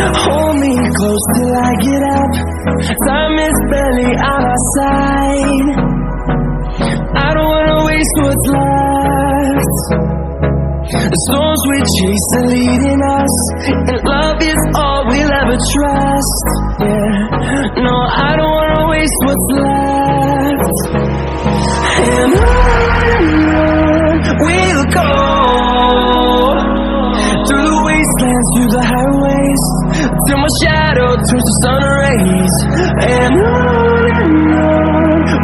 Hold me close till I get up. Time is barely on our side. I don't wanna waste what's left. The storms we chase are leading us, and love is all we'll ever trust. Yeah, no, I don't wanna waste what's left. And on we'll go, through the wastelands, through the highways, till my shadow turns to sun rays. And on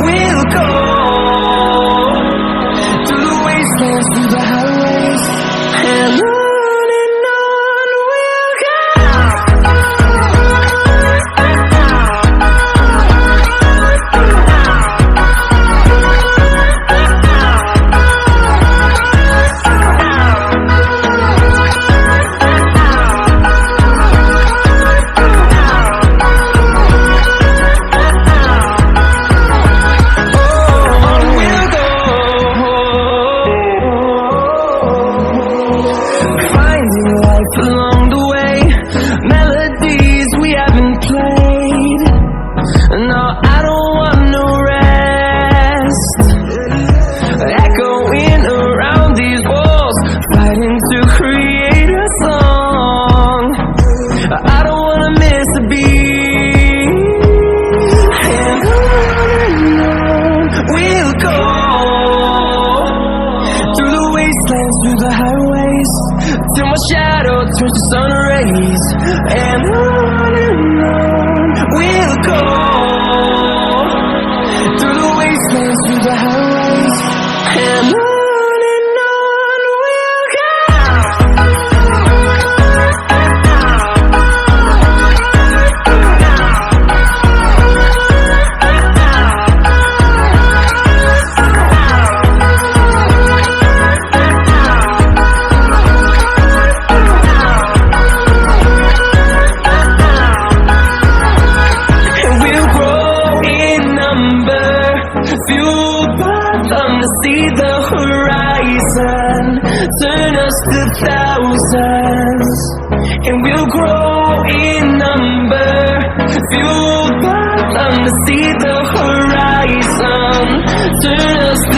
we'll go, through the wastelands, through the highways, and on we'll go. Along the way, melodies we haven't played. No, I don't want no rest. Echoing around these walls, fighting to create a song. I don't wanna miss a beat. And on we'll go, through the wastelands, through the highways, till my shadow turns to sun rays. And on we'll go, through the wastelands, through the highways, and on we'll go. Fueled by them to see the horizon, turn us to thousands, and we'll grow in number. Fueled by them to see the horizon, turn us to